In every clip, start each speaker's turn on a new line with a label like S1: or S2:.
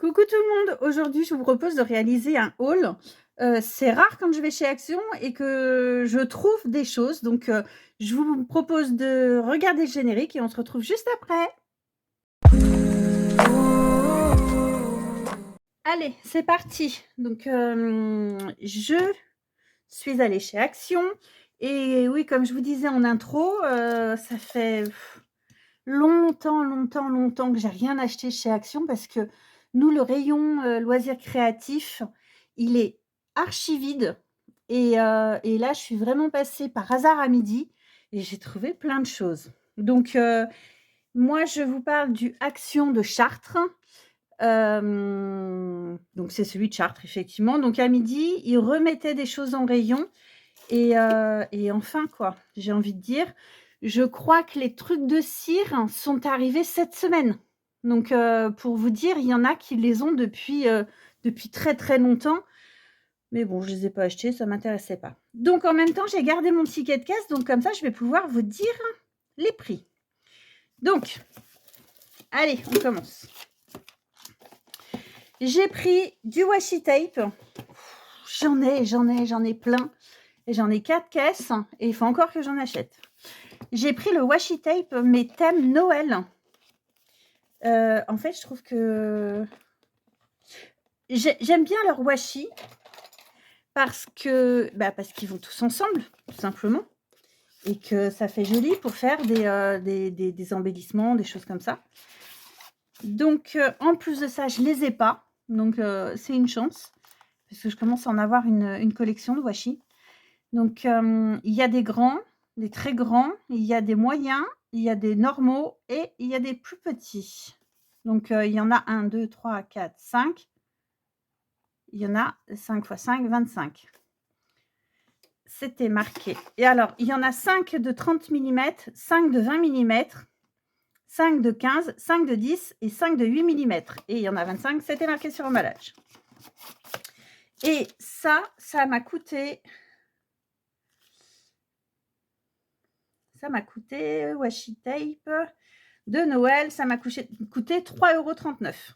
S1: Coucou tout le monde, aujourd'hui je vous propose de réaliser un haul. C'est rare quand je vais chez Action et que je trouve des choses, donc je vous propose de regarder le générique et on se retrouve juste après. Allez, c'est parti. Donc je suis allée chez Action et oui, comme je vous disais en intro, ça fait longtemps que j'ai rien acheté chez Action parce que nous, le rayon, loisirs créatifs, il est archi vide et là, je suis vraiment passée par hasard à midi et j'ai trouvé plein de choses. Donc moi, je vous parle du Action de Chartres. Donc c'est celui de Chartres, effectivement. Donc à midi, ils remettaient des choses en rayon et enfin, quoi, j'ai envie de dire, je crois que les trucs de cire sont arrivés cette semaine. Donc pour vous dire, il y en a qui les ont depuis très longtemps. Mais bon, je les ai pas achetés, ça m'intéressait pas. Donc en même temps, j'ai gardé mon ticket de caisse, donc comme ça, je vais pouvoir vous dire les prix. Donc, allez, on commence. J'ai pris du washi tape. J'en ai plein. Et j'en ai 4 caisses et il faut encore que j'en achète. J'ai pris le washi tape, mais thème Noël. En fait, je trouve que j'aime bien leur washi parce qu'ils vont tous ensemble, tout simplement, et que ça fait joli pour faire des embellissements, des choses comme ça. Donc, en plus de ça, je les ai pas, donc c'est une chance parce que je commence à en avoir une collection de washi. Donc, il y a des grands, des très grands, il y a des moyens, il y a des normaux et il y a des plus petits. Donc, il y en a 1, 2, 3, 4, 5. Il y en a 5 x 5, 25. C'était marqué. Et alors, il y en a 5 de 30 mm, 5 de 20 mm, 5 de 15, 5 de 10 et 5 de 8 mm. Et il y en a 25, c'était marqué sur l'emballage. Et ça m'a coûté... washi tape de Noël, ça m'a coûté 3,39 €.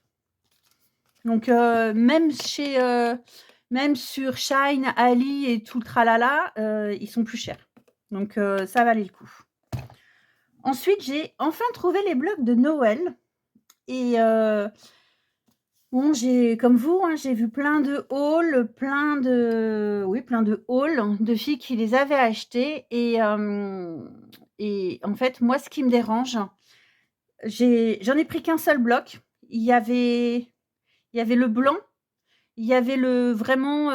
S1: Donc même sur Shine, Ali et tout le tralala, ils sont plus chers. Donc ça valait le coup. Ensuite, j'ai enfin trouvé les blocs de Noël et bon, comme vous, hein, j'ai vu plein de hauls, plein de hauls de filles qui les avaient achetés et en fait, moi, ce qui me dérange, j'en ai pris qu'un seul bloc. Il y avait le blanc, il y avait le vraiment,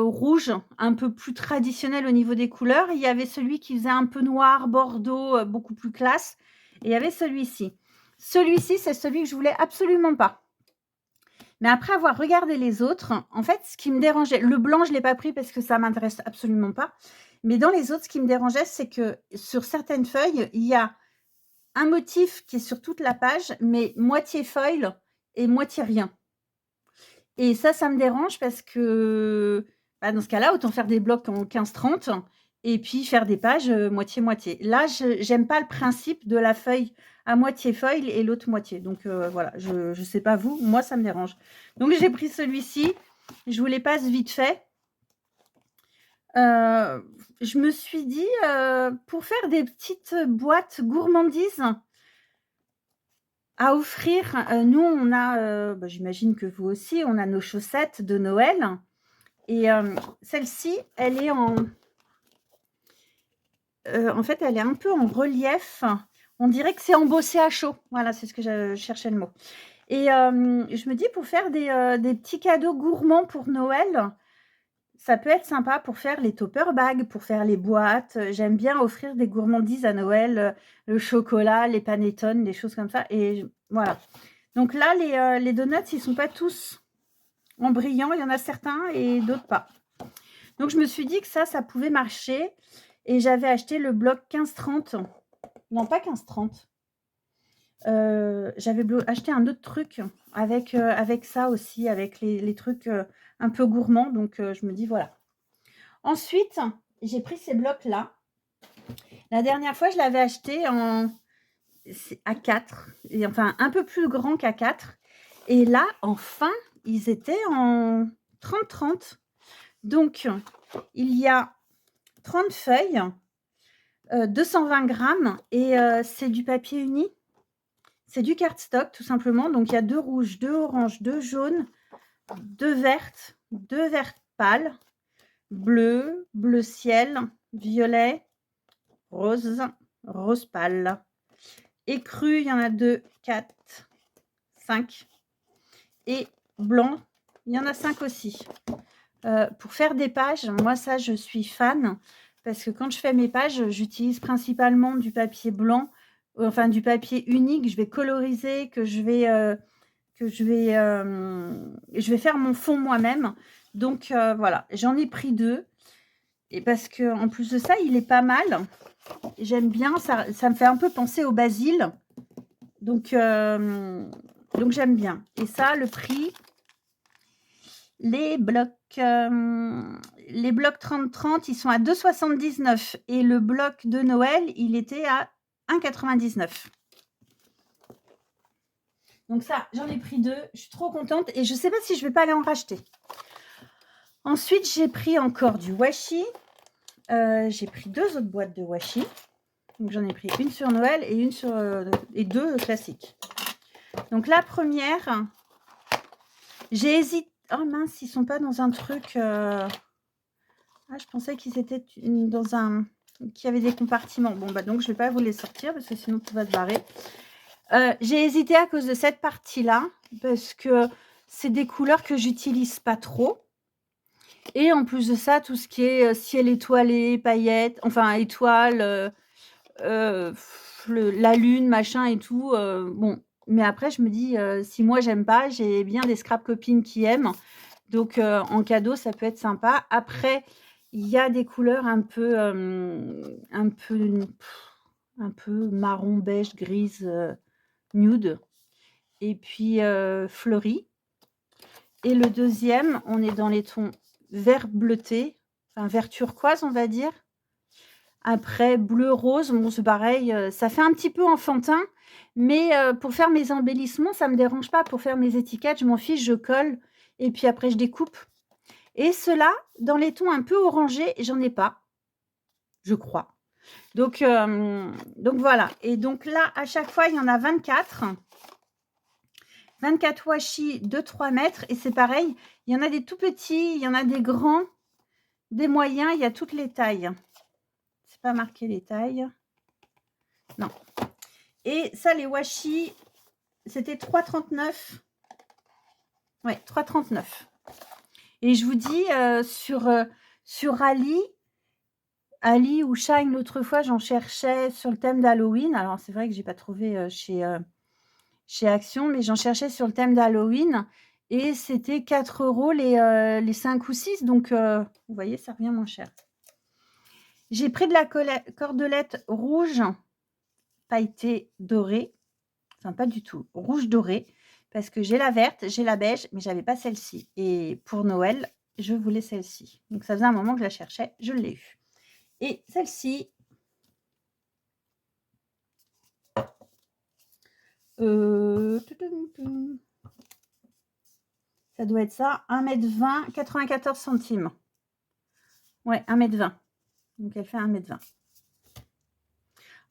S1: rouge, un peu plus traditionnel au niveau des couleurs. Il y avait celui qui faisait un peu noir, bordeaux, beaucoup plus classe et il y avait celui-ci. Celui-ci, c'est celui que je voulais absolument pas. Mais après avoir regardé les autres, en fait, ce qui me dérangeait, le blanc, je ne l'ai pas pris parce que ça m'intéresse absolument pas. Mais dans les autres, ce qui me dérangeait, c'est que sur certaines feuilles, il y a un motif qui est sur toute la page, mais moitié foil et moitié rien. Et ça me dérange parce que dans ce cas-là, autant faire des blocs en 15-30 et puis faire des pages moitié-moitié. Là, j'aime pas le principe de la feuille à moitié foil et l'autre moitié. Donc voilà, je sais pas vous, moi ça me dérange. Donc j'ai pris celui-ci, je vous les passe vite fait. Je me suis dit, pour faire des petites boîtes gourmandises à offrir, nous on a, j'imagine que vous aussi, on a nos chaussettes de Noël et celle-ci, elle est en fait, elle est un peu en relief. On dirait que c'est embossé à chaud. Voilà, c'est ce que je cherchais le mot et je me dis pour faire des petits cadeaux gourmands pour Noël, ça peut être sympa pour faire les topper bags, pour faire les boîtes. J'aime bien offrir des gourmandises à Noël, le chocolat, les panettone, des choses comme ça et voilà. Donc là, les donuts, ils sont pas tous en brillant. Il y en a certains et d'autres pas. Donc je me suis dit que ça pouvait marcher et j'avais acheté le bloc 15-30. Non, pas 15-30. J'avais acheté un autre truc avec ça aussi, avec les trucs un peu gourmands. Donc je me dis voilà. Ensuite, j'ai pris ces blocs-là. La dernière fois, je l'avais acheté à 4, et enfin un peu plus grand qu'à 4. Et là, enfin, ils étaient en 30-30. Donc, il y a 30 feuilles, 220 grammes et c'est du papier uni. C'est du cardstock, tout simplement. Donc, il y a 2 rouges, 2 oranges, 2 jaunes, 2 vertes pâles, bleu, bleu ciel, violet, rose, rose pâle. Écru, il y en a 2, 4, 5. Et blanc, il y en a 5 aussi. Pour faire des pages, moi ça je suis fan parce que quand je fais mes pages, j'utilise principalement du papier blanc, enfin du papier unique. Je vais coloriser, je vais faire mon fond moi-même. Donc voilà, j'en ai pris 2 et parce que en plus de ça, il est pas mal. J'aime bien, ça me fait un peu penser au basil. Donc j'aime bien. Et ça, le prix, les blocs 30-30, ils sont à 2,79 et le bloc de Noël, il était à 1,99. Donc ça, j'en ai pris 2. Je suis trop contente et je ne sais pas si je ne vais pas aller en racheter. Ensuite, j'ai pris encore du washi. J'ai pris 2 autres boîtes de washi. Donc j'en ai pris une sur Noël et et 2 classiques. Donc la première, j'ai hésité. Oh mince, ils sont pas dans un truc. Ah, je pensais qu'ils étaient dans un. Qu'il y avait des compartiments. Bon, bah donc je vais pas vous les sortir parce que sinon tout va se barrer. J'ai hésité à cause de cette partie-là parce que c'est des couleurs que j'utilise pas trop. Et en plus de ça, tout ce qui est ciel étoilé, paillettes, enfin étoiles, la lune, machin et tout. Bon, mais après, je me dis, si moi j'aime pas, j'ai bien des scrap copines qui aiment. Donc, en cadeau, ça peut être sympa. Après, il y a des couleurs un peu marron, beige, grise, nude. Et puis, fleurie. Et le deuxième, on est dans les tons vert bleuté, enfin vert turquoise, on va dire. Après, bleu rose, bon, c'est pareil, ça fait un petit peu enfantin, mais pour faire mes embellissements, ça ne me dérange pas. Pour faire mes étiquettes, je m'en fiche, je colle et puis après je découpe. Et ceux-là, dans les tons un peu orangés, j'en ai pas, je crois. Donc voilà. Et donc là, à chaque fois, il y en a 24. 24 washi de 3 mètres. Et c'est pareil, il y en a des tout petits, il y en a des grands, des moyens, il y a toutes les tailles. C'est pas marqué les tailles. Non. Et ça, les washi, c'était 3,39. Ouais, 3,39. Et je vous dis, sur Ali ou Shine, l'autre fois, j'en cherchais sur le thème d'Halloween. Alors, c'est vrai que j'ai pas trouvé chez Action, mais j'en cherchais sur le thème d'Halloween. Et c'était 4 € les 5 ou 6. Donc, vous voyez, ça revient moins cher. J'ai pris de la cordelette rouge pailletée dorée. Enfin, pas du tout. Rouge doré. Parce que j'ai la verte, j'ai la beige, mais j'avais pas celle-ci. Et pour Noël, je voulais celle-ci. Donc, ça faisait un moment que je la cherchais. Je l'ai eue. Et celle-ci, ça doit être ça, 1,20 m, 94 centimes. Ouais, 1,20 m. Donc, elle fait 1,20 m.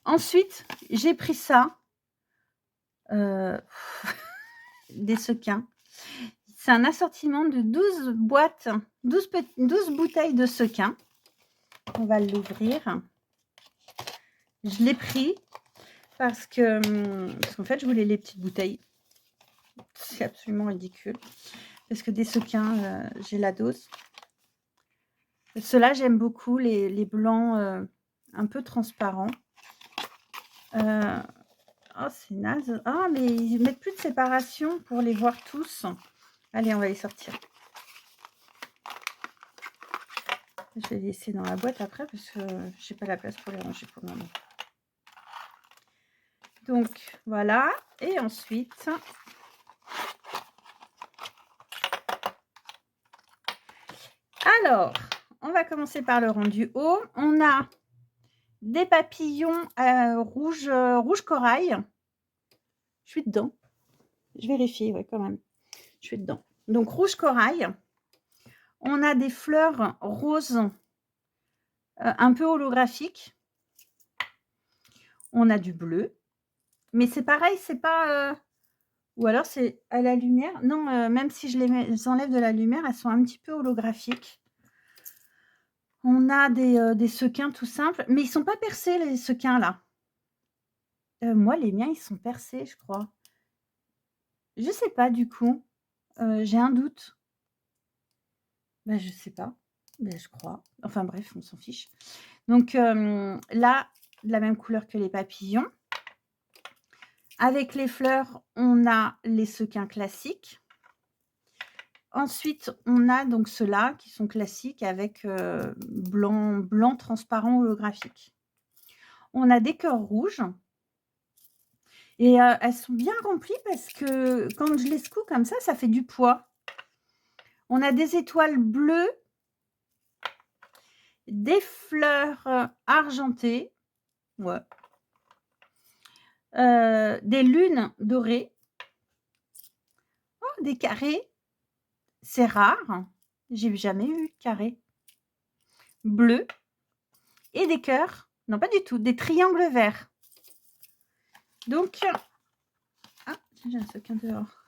S1: Ensuite, j'ai pris ça. Des sequins. C'est un assortiment de 12 boîtes, 12 bouteilles de sequins. On va l'ouvrir. Je l'ai pris parce qu'en fait, je voulais les petites bouteilles. C'est absolument ridicule. Parce que des sequins, j'ai la dose. Ceux-là, j'aime beaucoup, les blancs un peu transparents. Oh, c'est naze. Ah, mais ils mettent plus de séparation pour les voir tous. Allez, on va les sortir. Je vais les laisser dans la boîte après parce que j'ai pas la place pour les ranger pour le moment. Donc, voilà. Et ensuite, alors, on va commencer par le rang du haut. On a des papillons rouge corail. Je suis dedans. Je vérifie, ouais, quand même. Je suis dedans. Donc rouge corail. On a des fleurs roses, un peu holographiques. On a du bleu. Mais c'est pareil, c'est pas, ou alors c'est à la lumière. Non, même si je les enlève de la lumière, elles sont un petit peu holographiques. On a des sequins tout simples, mais ils sont pas percés les sequins là. Moi les miens, ils sont percés, je crois. Je sais pas du coup, j'ai un doute. Bah, je sais pas, mais je crois. Enfin bref, on s'en fiche. Donc là, de la même couleur que les papillons. Avec les fleurs, on a les sequins classiques. Ensuite, on a donc ceux-là qui sont classiques avec, blanc transparent holographique. On a des cœurs rouges et elles sont bien remplies parce que quand je les secoue comme ça fait du poids. On a des étoiles bleues, des fleurs, argentées, ouais, des lunes dorées. Oh, des carrés, c'est rare, j'ai jamais eu de carré. Bleu et des cœurs, non pas du tout, des triangles verts. Donc ah, j'ai un sequin dehors.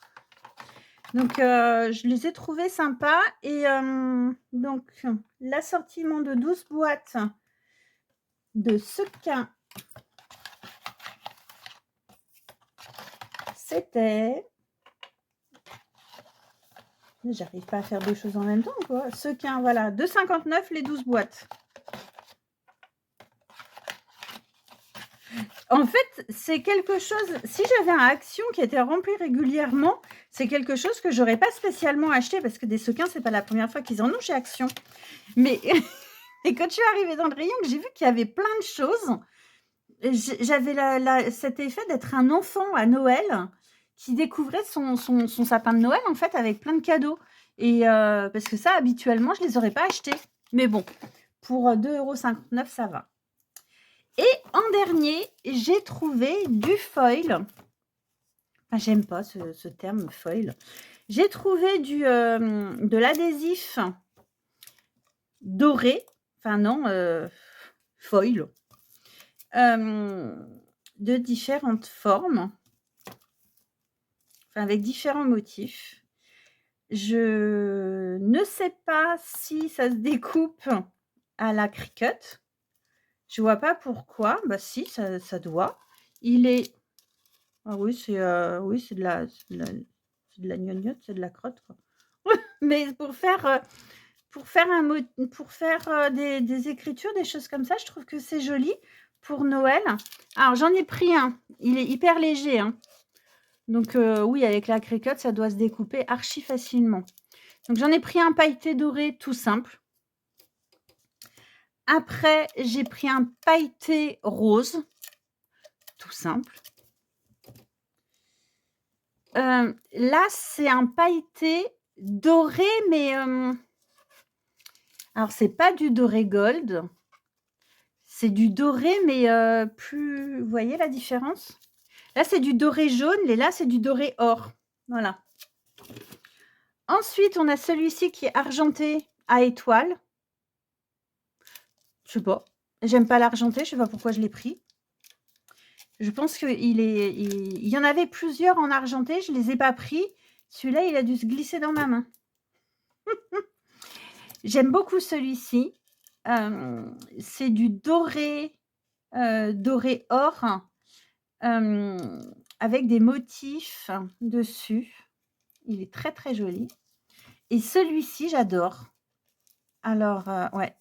S1: Donc je les ai trouvés sympas et donc l'assortiment de 12 boîtes de sequins, c'était, j'arrive pas à faire 2 choses en même temps quoi. Sequins, voilà, 2,59 les 12 boîtes. En fait, c'est quelque chose, si j'avais un Action qui était rempli régulièrement, c'est quelque chose que j'aurais pas spécialement acheté parce que des sequins, c'est pas la première fois qu'ils en ont chez Action. Mais et quand je suis arrivée dans le rayon, que j'ai vu qu'il y avait plein de choses, j'avais cet effet d'être un enfant à Noël qui découvrait son sapin de Noël, en fait, avec plein de cadeaux. Et parce que ça, habituellement, je les aurais pas achetés. Mais bon, pour 2,59 €, ça va. Et en dernier, j'ai trouvé du foil. Enfin, j'aime pas ce terme foil. J'ai trouvé de l'adhésif doré. Enfin non, foil. De différentes formes. Enfin, avec différents motifs. Je ne sais pas si ça se découpe à la Cricut. Je vois pas pourquoi. Bah si, ça doit. Il est, ah oui, c'est de la gnognotte, c'est de la crotte, quoi. Mais pour faire des écritures, des choses comme ça, je trouve que c'est joli pour Noël. Alors j'en ai pris un, il est hyper léger, hein. Donc oui, avec la Cricut, ça doit se découper archi facilement. Donc j'en ai pris un pailleté doré tout simple. Après, j'ai pris un pailleté rose, tout simple. Là, c'est un pailleté doré, mais alors c'est pas du doré gold, c'est du doré, mais plus, vous voyez la différence? Là, c'est du doré jaune et là, c'est du doré or. Voilà. Ensuite, on a celui-ci qui est argenté à étoiles. Je sais pas, j'aime pas l'argenté, je sais pas pourquoi je l'ai pris. Je pense qu'il y en avait plusieurs en argenté, je les ai pas pris. Celui-là, il a dû se glisser dans ma main. J'aime beaucoup celui-ci. C'est du doré, doré or, avec des motifs dessus. Il est très, très joli. Et celui-ci, j'adore. Alors, ouais.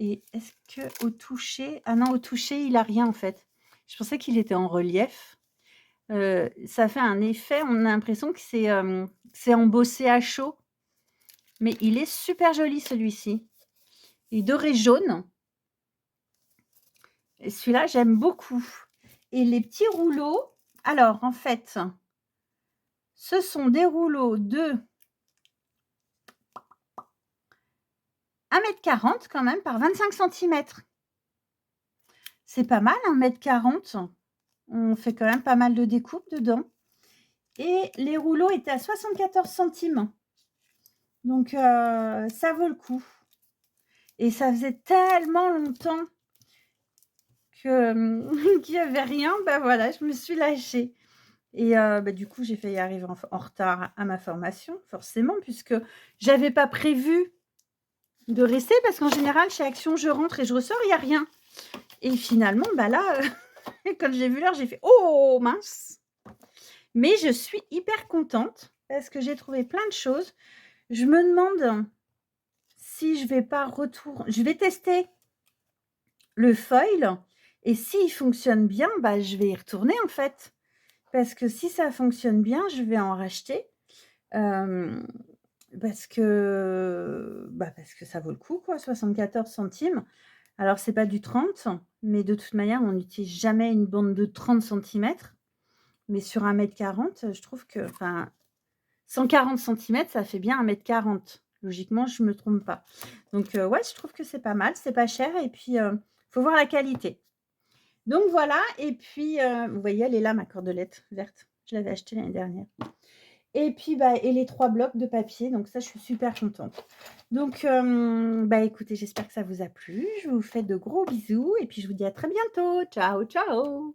S1: Et est-ce qu'au toucher, ah non, au toucher, il a rien en fait. Je pensais qu'il était en relief. Ça fait un effet, on a l'impression que c'est embossé à chaud. Mais il est super joli celui-ci. Il est doré jaune. Et celui-là, j'aime beaucoup. Et les petits rouleaux, alors en fait, ce sont des rouleaux de 1,40 m quand même par 25 cm. C'est pas mal, 1,40 m. On fait quand même pas mal de découpes dedans. et les rouleaux étaient à 74 centimes. Donc ça vaut le coup et ça faisait tellement longtemps que, qu'il y avait rien, bah, voilà, je me suis lâchée et bah, du coup, j'ai failli arriver en retard à ma formation, forcément, puisque j'avais pas prévu de rester parce qu'en général, chez Action, je rentre et je ressors, il y a rien et finalement, bah, là, quand j'ai vu l'heure, j'ai fait: «Oh mince!» Mais je suis hyper contente parce que j'ai trouvé plein de choses. Je me demande si je vais tester le foil et s'il fonctionne bien, bah, je vais y retourner, en fait. Parce que si ça fonctionne bien, je vais en racheter, hem, parce que ça vaut le coup, quoi, 74 centimes. Alors c'est pas du 30, mais de toute manière, on n'utilise jamais une bande de 30 centimètres. Mais sur 1,40 m, je trouve que, enfin, 140 centimètres, ça fait bien 1,40 m. Logiquement, je me trompe pas. Donc ouais, je trouve que c'est pas mal, c'est pas cher et puis, faut voir la qualité. Donc voilà et puis, vous voyez, elle est là ma cordelette verte. Je l'avais achetée l'année dernière et puis, bah et les 3 blocs de papier, donc ça, je suis super contente. Donc bah, écoutez, j'espère que ça vous a plu. Je vous fais de gros bisous et puis je vous dis à très bientôt. Ciao, ciao!